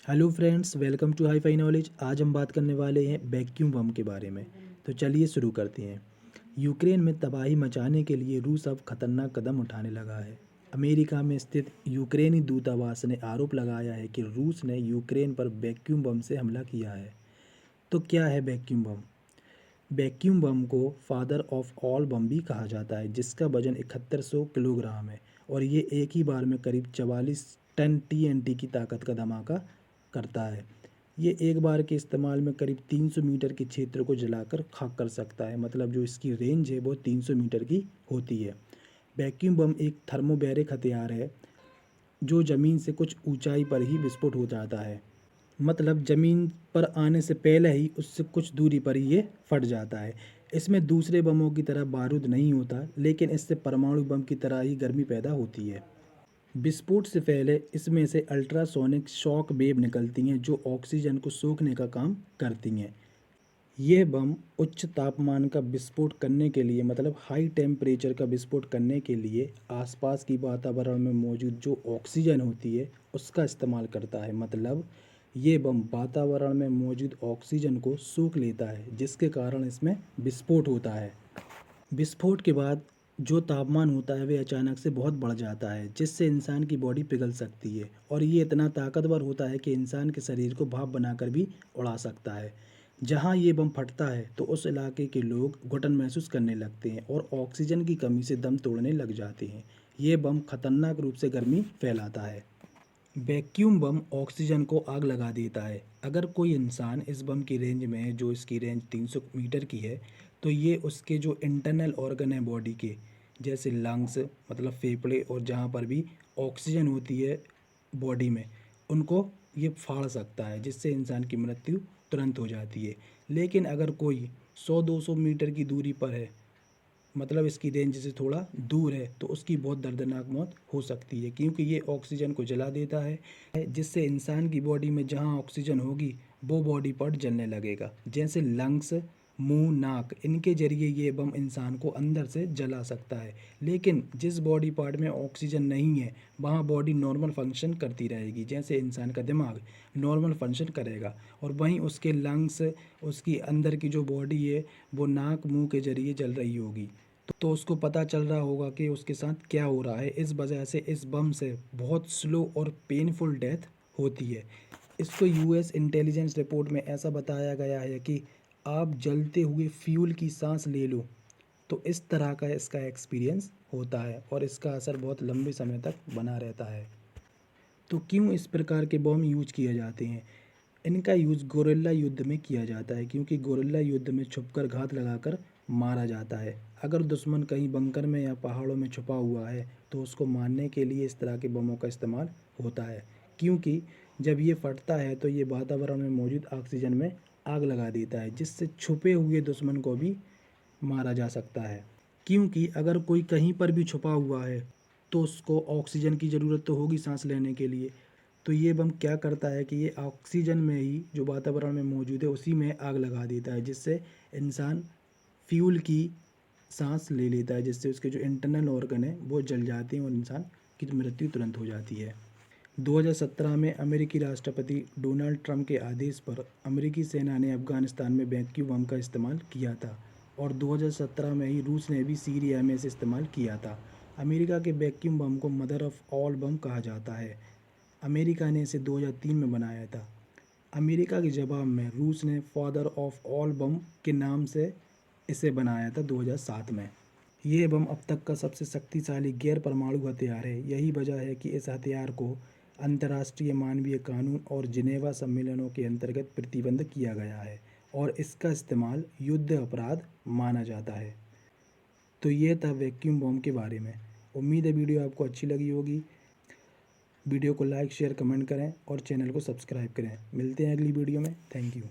Hello friends, welcome to hi fi knowledge. आज हम बात करने वाले हैं वैक्यूम बम के बारे में। तो चलिए शुरू करते हैं। यूक्रेन में तबाही मचाने के लिए रूस अब खतरनाक कदम उठाने लगा है। अमेरिका में स्थित यूक्रेनी दूतावास ने आरोप लगाया है कि रूस ने यूक्रेन पर वैक्यूम बम से हमला किया है। तो क्या है वैक्यूम बम? वैक्यूम बम को फादर ऑफ ऑल बम भी कहा जाता है, जिसका वजन 7100 किलोग्राम है और ये एक ही बार में करीब 44 टन टीएनटी की ताकत का धमाका करता है। ये एक बार के इस्तेमाल में करीब 300 मीटर के क्षेत्र को जलाकर खाक कर सकता है। मतलब जो इसकी रेंज है वो 300 मीटर की होती है। वैक्यूम बम एक थर्मोबैरिक हथियार है जो ज़मीन से कुछ ऊंचाई पर ही विस्फोट हो जाता है। मतलब ज़मीन पर आने से पहले ही उससे कुछ दूरी पर ही ये फट जाता है। इसमें दूसरे बमों की तरह बारूद नहीं होता, लेकिन इससे परमाणु बम की तरह ही गर्मी पैदा होती है। विस्फोट से पहले इसमें से अल्ट्रासोनिक शॉक वेव निकलती हैं जो ऑक्सीजन को सोखने का काम करती हैं। यह बम उच्च तापमान का विस्फोट करने के लिए, मतलब हाई टेम्परेचर का विस्फोट करने के लिए आसपास की वातावरण में मौजूद जो ऑक्सीजन होती है उसका इस्तेमाल करता है। मतलब ये बम वातावरण में मौजूद ऑक्सीजन को सोख लेता है, जिसके कारण इसमें विस्फोट होता है। विस्फोट के बाद जो तापमान होता है वह अचानक से बहुत बढ़ जाता है, जिससे इंसान की बॉडी पिघल सकती है और ये इतना ताकतवर होता है कि इंसान के शरीर को भाप बनाकर भी उड़ा सकता है। जहाँ ये बम फटता है तो उस इलाके के लोग घुटन महसूस करने लगते हैं और ऑक्सीजन की कमी से दम तोड़ने लग जाते हैं। ये बम खतरनाक रूप से गर्मी फैलाता है। वैक्यूम बम ऑक्सीजन को आग लगा देता है। अगर कोई इंसान इस बम की रेंज में है, जो इसकी रेंज 300 मीटर की है, तो ये उसके जो इंटरनल ऑर्गन है बॉडी के, जैसे लंग्स मतलब फेफड़े और जहाँ पर भी ऑक्सीजन होती है बॉडी में, उनको ये फाड़ सकता है, जिससे इंसान की मृत्यु तुरंत हो जाती है। लेकिन अगर कोई 100-200 मीटर की दूरी पर है, मतलब इसकी रेंज से थोड़ा दूर है, तो उसकी बहुत दर्दनाक मौत हो सकती है, क्योंकि ये ऑक्सीजन को जला देता है, जिससे इंसान की बॉडी में जहाँ ऑक्सीजन होगी वो बॉडी पार्ट जलने लगेगा, जैसे लंग्स, मुंह, नाक। इनके जरिए ये बम इंसान को अंदर से जला सकता है। लेकिन जिस बॉडी पार्ट में ऑक्सीजन नहीं है वहाँ बॉडी नॉर्मल फंक्शन करती रहेगी, जैसे इंसान का दिमाग नॉर्मल फंक्शन करेगा, और वहीं उसके लंग्स, उसकी अंदर की जो बॉडी है वो नाक मुंह के जरिए जल रही होगी। तो उसको पता चल रहा होगा कि उसके साथ क्या हो रहा है। इस वजह से इस बम से बहुत स्लो और पेनफुल डेथ होती है। इसको यूएस इंटेलिजेंस रिपोर्ट में ऐसा बताया गया है कि आप जलते हुए फ्यूल की सांस ले लो, तो इस तरह का इसका एक्सपीरियंस होता है और इसका असर बहुत लंबे समय तक बना रहता है। तो क्यों इस प्रकार के बम यूज किए जाते हैं? इनका यूज़ गोरिल्ला युद्ध में किया जाता है, क्योंकि गोरिल्ला युद्ध में छुपकर घात लगाकर मारा जाता है। अगर दुश्मन कहीं बंकर में या पहाड़ों में छुपा हुआ है तो उसको मारने के लिए इस तरह के बमों का इस्तेमाल होता है, क्योंकि जब ये फटता है तो ये वातावरण में मौजूद ऑक्सीजन में आग लगा देता है, जिससे छुपे हुए दुश्मन को भी मारा जा सकता है। क्योंकि अगर कोई कहीं पर भी छुपा हुआ है तो उसको ऑक्सीजन की ज़रूरत तो होगी सांस लेने के लिए। तो ये बम क्या करता है कि ये ऑक्सीजन में ही जो वातावरण में मौजूद है उसी में आग लगा देता है, जिससे इंसान फ्यूल की सांस ले लेता है, जिससे उसके जो इंटरनल ऑर्गन है वो जल जाते हैं और इंसान की मृत्यु तुरंत हो जाती है। 2017 में अमेरिकी राष्ट्रपति डोनाल्ड ट्रंप के आदेश पर अमेरिकी सेना ने अफगानिस्तान में वैक्यूम बम का इस्तेमाल किया था, और 2017 में ही रूस ने भी सीरिया में इसे इस्तेमाल किया था। अमेरिका के वैक्यूम बम को मदर ऑफ ऑल बम कहा जाता है। अमेरिका ने इसे 2003 में बनाया था। अमेरिका के जवाब में रूस ने फादर ऑफ ऑल बम के नाम से इसे बनाया था 2007 में। ये बम अब तक का सबसे शक्तिशाली गैर परमाणु हथियार है। यही वजह है कि इस हथियार को अंतर्राष्ट्रीय मानवीय कानून और जिनेवा सम्मेलनों के अंतर्गत प्रतिबंध किया गया है और इसका इस्तेमाल युद्ध अपराध माना जाता है। तो ये था वैक्यूम बम के बारे में। उम्मीद है वीडियो आपको अच्छी लगी होगी। वीडियो को लाइक, शेयर, कमेंट करें और चैनल को सब्सक्राइब करें। मिलते हैं अगली वीडियो में। Thank you.